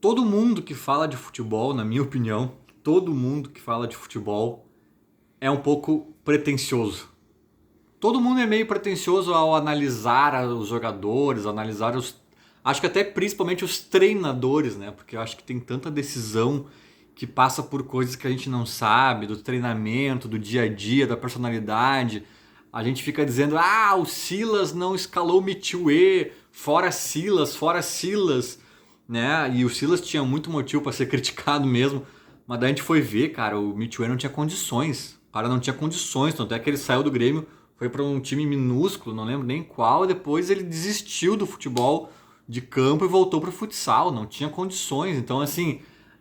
Todo mundo que fala de futebol, na minha opinião, todo mundo que fala de futebol é um pouco pretensioso. Todo mundo é meio pretensioso ao analisar os jogadores, analisar os. Acho que até principalmente os treinadores, né? Porque eu acho que tem tanta decisão que passa por coisas que a gente não sabe, do treinamento, do dia a dia, da personalidade. A gente fica dizendo, o Silas não escalou o Mitchue, fora Silas, né? E o Silas tinha muito motivo para ser criticado mesmo, mas daí a gente foi ver, cara, o Mitchue não tinha condições. O cara não tinha condições, tanto é que ele saiu do Grêmio, foi para um time minúsculo, não lembro nem qual, e depois ele desistiu do futebol de campo e voltou pro futsal, não tinha condições. Então, assim,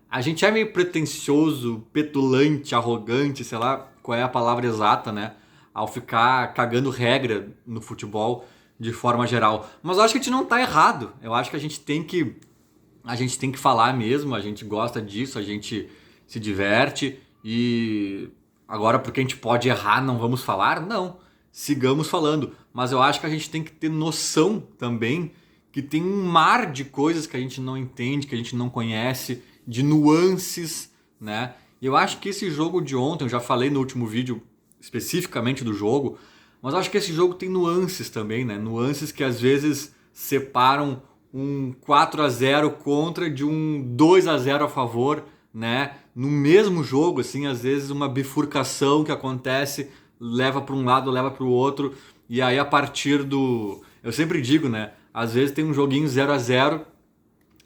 a gente é meio pretensioso, petulante, arrogante, sei lá qual é a palavra exata, né? Ao ficar cagando regra no futebol de forma geral. Mas eu acho que a gente não tá errado. Eu acho que a gente tem que falar mesmo, a gente gosta disso, a gente se diverte e agora porque a gente pode errar, não vamos falar? Não, sigamos falando. Mas eu acho que a gente tem que ter noção também que tem um mar de coisas que a gente não entende, que a gente não conhece, de nuances, né? E eu acho que esse jogo de ontem, eu já falei no último vídeo especificamente do jogo, mas eu acho que esse jogo tem nuances também, né? Nuances que às vezes separam um 4-0 contra de um 2-0 a favor, né? No mesmo jogo, assim, às vezes uma bifurcação que acontece, leva para um lado, leva para o outro, e aí a partir do... Eu sempre digo, né? Às vezes tem um joguinho 0-0,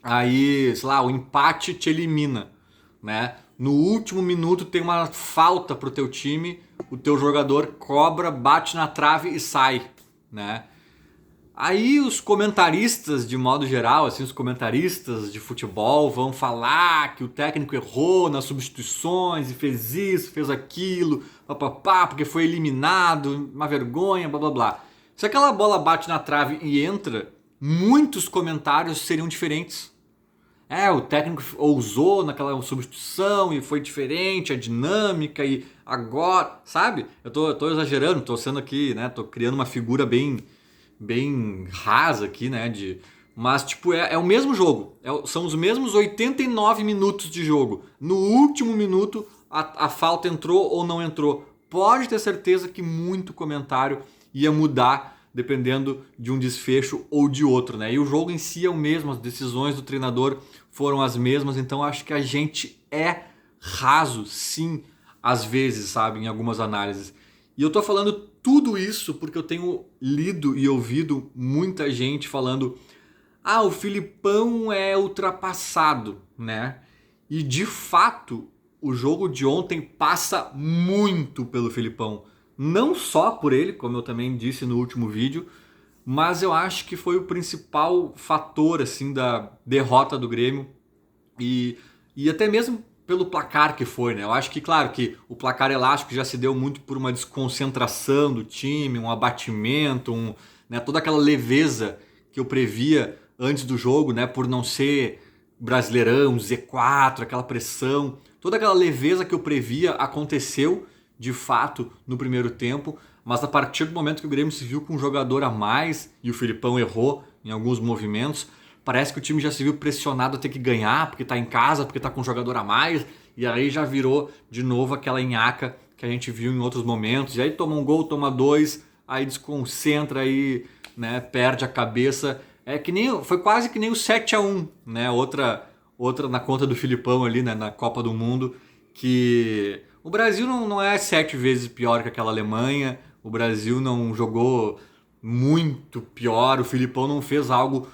aí, sei lá, o empate te elimina, né? No último minuto tem uma falta pro teu time, o teu jogador cobra, bate na trave e sai, né? Aí os comentaristas, de modo geral, assim, os comentaristas de futebol vão falar que o técnico errou nas substituições e fez isso, fez aquilo, papapá, porque foi eliminado, uma vergonha, blá blá blá. Se aquela bola bate na trave e entra, muitos comentários seriam diferentes. O técnico ousou naquela substituição e foi diferente, a dinâmica e agora, sabe? Eu tô exagerando, tô sendo aqui, né? Tô criando uma figura bem rasa aqui, né? Mas, tipo, é o mesmo jogo. São os mesmos 89 minutos de jogo. No último minuto, a falta entrou ou não entrou. Pode ter certeza que muito comentário ia mudar dependendo de um desfecho ou de outro, né? E o jogo em si é o mesmo, as decisões do treinador foram as mesmas, então acho que a gente é raso, sim, às vezes, sabe, em algumas análises. E eu tô falando tudo isso porque eu tenho lido e ouvido muita gente falando: o Filipão é ultrapassado, né? E de fato, o jogo de ontem passa muito pelo Filipão. Não só por ele, como eu também disse no último vídeo, mas eu acho que foi o principal fator assim da derrota do Grêmio e, e até mesmo pelo placar que foi, né? Eu acho que, claro, que o placar elástico já se deu muito por uma desconcentração do time, um abatimento, né, toda aquela leveza que eu previa antes do jogo, né, por não ser Brasileirão, Z4, aquela pressão, toda aquela leveza que eu previa aconteceu de fato no primeiro tempo, mas a partir do momento que o Grêmio se viu com um jogador a mais e o Filipão errou em alguns movimentos, parece que o time já se viu pressionado a ter que ganhar, porque tá em casa, porque tá com um jogador a mais, e aí já virou de novo aquela nhaca que a gente viu em outros momentos, e aí toma um gol, toma dois, aí desconcentra, aí, né, perde a cabeça. Foi quase que nem o 7-1, né? Outra na conta do Filipão ali, né, na Copa do Mundo, que o Brasil não é 7 vezes pior que aquela Alemanha, o Brasil não jogou muito pior, o Filipão não fez algo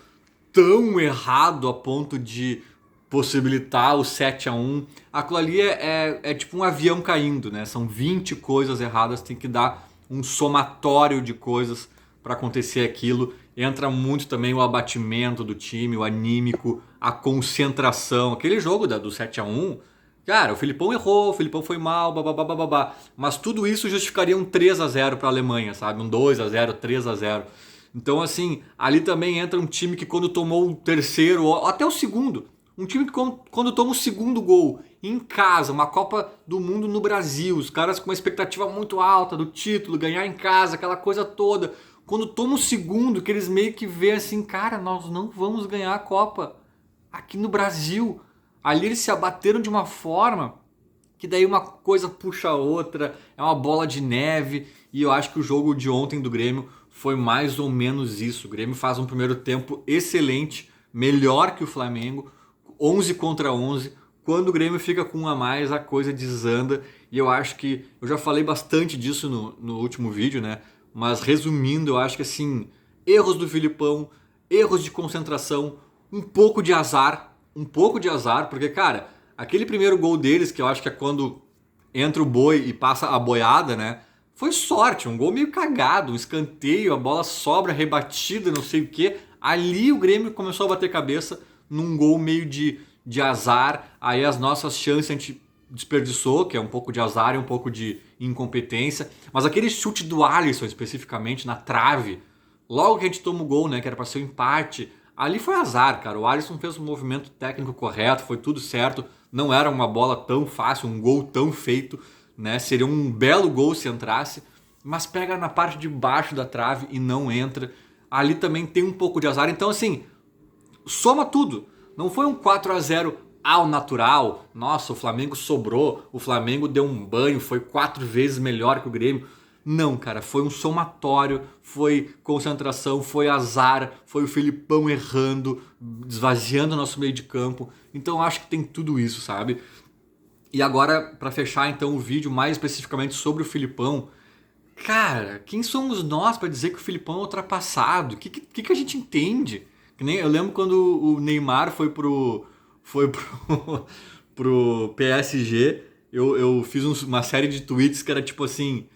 tão errado a ponto de possibilitar o 7-1. Aquilo ali é tipo um avião caindo, né? São 20 coisas erradas, tem que dar um somatório de coisas para acontecer aquilo. Entra muito também o abatimento do time, o anímico, a concentração. Aquele jogo do 7-1, cara, o Filipão errou, o Filipão foi mal, babá. Mas tudo isso justificaria um 3-0 para a Alemanha, sabe? Um 2-0, 3-0. Então, assim, ali também entra um time que quando tomou o terceiro, ou até o segundo, um time que quando toma o segundo gol em casa, uma Copa do Mundo no Brasil, os caras com uma expectativa muito alta do título, ganhar em casa, aquela coisa toda. Quando toma o segundo, que eles meio que vê assim, cara, nós não vamos ganhar a Copa. aqui no Brasil. Ali eles se abateram de uma forma que daí uma coisa puxa a outra, é uma bola de neve, e eu acho que o jogo de ontem do Grêmio foi mais ou menos isso. O Grêmio faz um primeiro tempo excelente, melhor que o Flamengo, 11 contra 11. Quando o Grêmio fica com um a mais, a coisa desanda, e eu acho que, eu já falei bastante disso no último vídeo, né? Mas resumindo, eu acho que assim, erros do Filipão, erros de concentração, um pouco de azar, porque, cara, aquele primeiro gol deles, que eu acho que é quando entra o boi e passa a boiada, né? Foi sorte, um gol meio cagado, um escanteio, a bola sobra, rebatida, não sei o que. Ali o Grêmio começou a bater cabeça num gol meio de azar. Aí as nossas chances a gente desperdiçou, que é um pouco de azar e um pouco de incompetência. Mas aquele chute do Alisson, especificamente, na trave, logo que a gente toma o gol, né, que era para ser um empate, ali foi azar, cara. O Alisson fez um movimento técnico correto, foi tudo certo. Não era uma bola tão fácil, um gol tão feito, né? Seria um belo gol se entrasse, mas pega na parte de baixo da trave e não entra. Ali também tem um pouco de azar. Então, assim, soma tudo. Não foi um 4-0 ao natural. Nossa, o Flamengo sobrou, o Flamengo deu um banho, foi 4 vezes melhor que o Grêmio. Não, cara, foi um somatório, foi concentração, foi azar, foi o Filipão errando, esvaziando o nosso meio de campo. Então eu acho que tem tudo isso, sabe? E agora, pra fechar então o vídeo mais especificamente sobre o Filipão, cara, quem somos nós pra dizer que o Filipão é ultrapassado? O que a gente entende? Que nem, eu lembro quando o Neymar foi pro, pro PSG, eu fiz uma série de tweets que era tipo assim: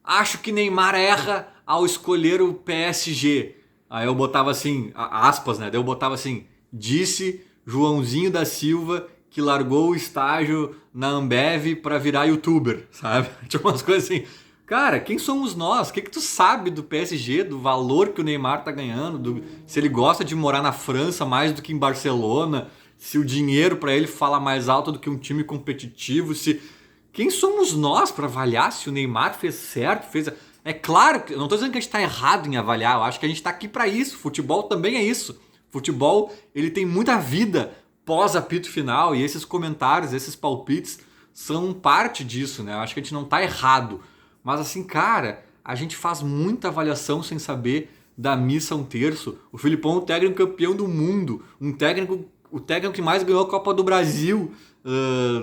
acho que Neymar erra ao escolher o PSG. Aí eu botava assim, aspas, né? Daí eu botava assim: disse Joãozinho da Silva que largou o estágio na Ambev pra virar youtuber, sabe? Tipo umas coisas assim. Cara, quem somos nós? O que tu sabe do PSG, do valor que o Neymar tá ganhando, se ele gosta de morar na França mais do que em Barcelona, se o dinheiro pra ele fala mais alto do que um time competitivo, se... Quem somos nós para avaliar se o Neymar fez certo, fez... É claro que eu não tô dizendo que a gente tá errado em avaliar, eu acho que a gente tá aqui para isso. Futebol também é isso. Futebol, ele tem muita vida pós apito final e esses comentários, esses palpites são parte disso, né? Eu acho que a gente não tá errado. Mas assim, cara, a gente faz muita avaliação sem saber da missa a um terço. O Filipão é um técnico campeão do mundo, o técnico que mais ganhou a Copa do Brasil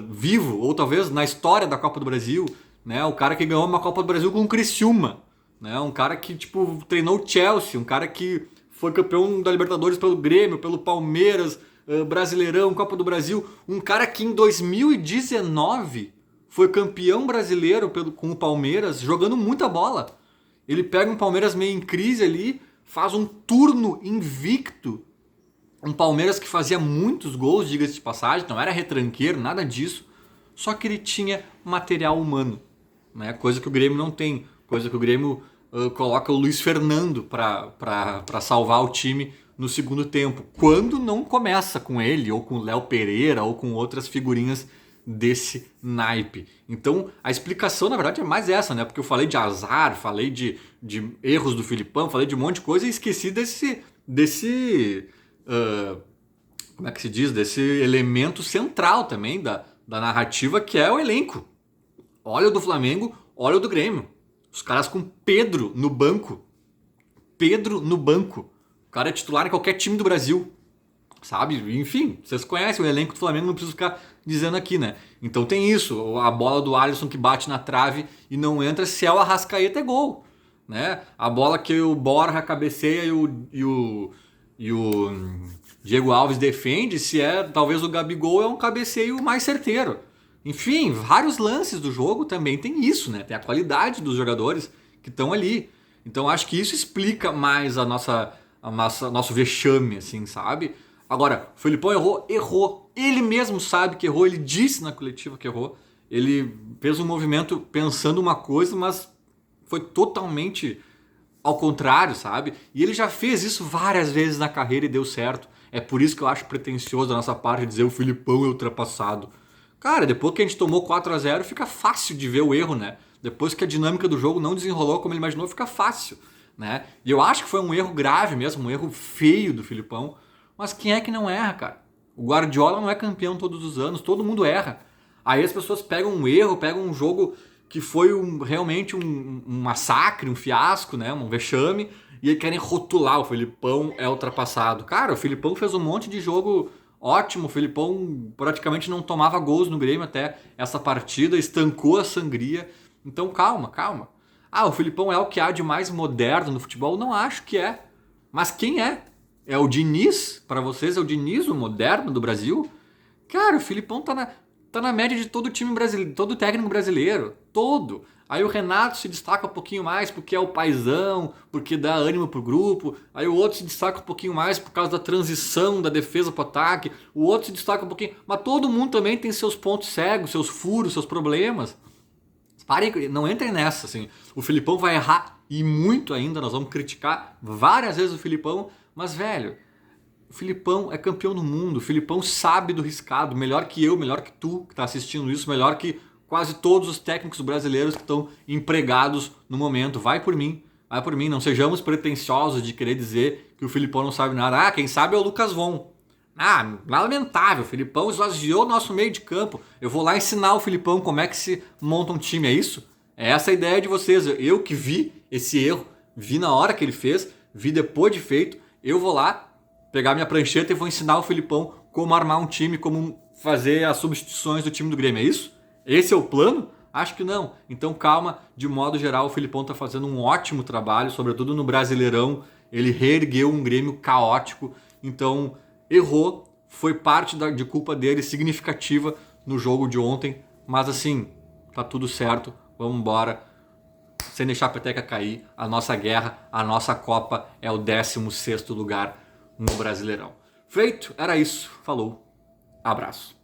vivo, ou talvez na história da Copa do Brasil, né? O cara que ganhou uma Copa do Brasil com o Criciúma, né? Um cara que tipo treinou o Chelsea, um cara que foi campeão da Libertadores pelo Grêmio, pelo Palmeiras, Brasileirão, Copa do Brasil, um cara que em 2019 foi campeão brasileiro com o Palmeiras, jogando muita bola. Ele pega um Palmeiras meio em crise ali, faz um turno invicto. Um Palmeiras que fazia muitos gols, diga-se de passagem, não era retranqueiro, nada disso. Só que ele tinha material humano, né? Coisa que o Grêmio não tem. Coisa que o Grêmio coloca o Luiz Fernando para salvar o time no segundo tempo. Quando não começa com ele, ou com o Léo Pereira, ou com outras figurinhas desse naipe. Então a explicação na verdade é mais essa, né? Porque eu falei de azar, falei de erros do Filipão, falei de um monte de coisa e esqueci desse como é que se diz? Desse elemento central também da narrativa, que é o elenco. Olha o do Flamengo, olha o do Grêmio. Os caras com Pedro no banco. Pedro no banco. O cara é titular em qualquer time do Brasil. Sabe? Enfim, vocês conhecem o elenco do Flamengo, não preciso ficar dizendo aqui, né? Então tem isso, a bola do Alisson que bate na trave e não entra, se é o Arrascaeta é gol, né? A bola que o Borja cabeceia e o Diego Alves defende, se é talvez o Gabigol, é um cabeceio mais certeiro. Enfim, vários lances do jogo também tem isso, né? Tem a qualidade dos jogadores que estão ali. Então acho que isso explica mais nosso vexame, assim, sabe? Agora, o Felipão errou. Ele mesmo sabe que errou, ele disse na coletiva que errou. Ele fez um movimento pensando uma coisa, mas foi totalmente ao contrário, sabe? E ele já fez isso várias vezes na carreira e deu certo. É por isso que eu acho pretensioso da nossa parte dizer o Filipão é ultrapassado. Cara, depois que a gente tomou 4-0, fica fácil de ver o erro, né? Depois que a dinâmica do jogo não desenrolou como ele imaginou, fica fácil, né? E eu acho que foi um erro grave mesmo, um erro feio do Filipão. Mas quem é que não erra, cara? O Guardiola não é campeão todos os anos, todo mundo erra. Aí as pessoas pegam um erro, pegam um jogo que foi realmente um massacre, um fiasco, né? Um vexame, e aí querem rotular, o Felipão é ultrapassado. Cara, o Felipão fez um monte de jogo ótimo, o Felipão praticamente não tomava gols no Grêmio até essa partida, estancou a sangria. Então calma, calma. Ah, o Felipão é o que há de mais moderno no futebol? Não acho que é. Mas quem é? É o Diniz? Para vocês é o Diniz, o moderno do Brasil? Cara, o Filipão tá na média de todo time brasileiro, todo técnico brasileiro. Todo. Aí o Renato se destaca um pouquinho mais porque é o paizão, porque dá ânimo pro grupo. Aí o outro se destaca um pouquinho mais por causa da transição da defesa pro ataque. O outro se destaca um pouquinho. Mas todo mundo também tem seus pontos cegos, seus furos, seus problemas. Parem, não entrem nessa, assim. O Filipão vai errar e muito ainda, nós vamos criticar várias vezes o Filipão, mas, velho, o Filipão é campeão do mundo, o Filipão sabe do riscado, melhor que eu, melhor que tu que tá assistindo isso, melhor que quase todos os técnicos brasileiros que estão empregados no momento. Vai por mim, não sejamos pretensiosos de querer dizer que o Filipão não sabe nada. Ah, quem sabe é o Lucas Von. Ah, lamentável, o Filipão esvaziou o nosso meio de campo. Eu vou lá ensinar o Filipão como é que se monta um time, é isso? É essa a ideia de vocês. Eu que vi esse erro, vi na hora que ele fez, vi depois de feito, eu vou lá pegar minha prancheta e vou ensinar o Filipão como armar um time, como fazer as substituições do time do Grêmio, é isso? Esse é o plano? Acho que não. Então calma, de modo geral o Filipão está fazendo um ótimo trabalho, sobretudo no Brasileirão. Ele reergueu um Grêmio caótico, então errou, foi parte de culpa dele significativa no jogo de ontem, mas assim, tá tudo certo, vamos embora, sem deixar a peteca cair, a nossa guerra, a nossa Copa é o 16º lugar no Brasileirão. Feito, era isso, falou, abraço.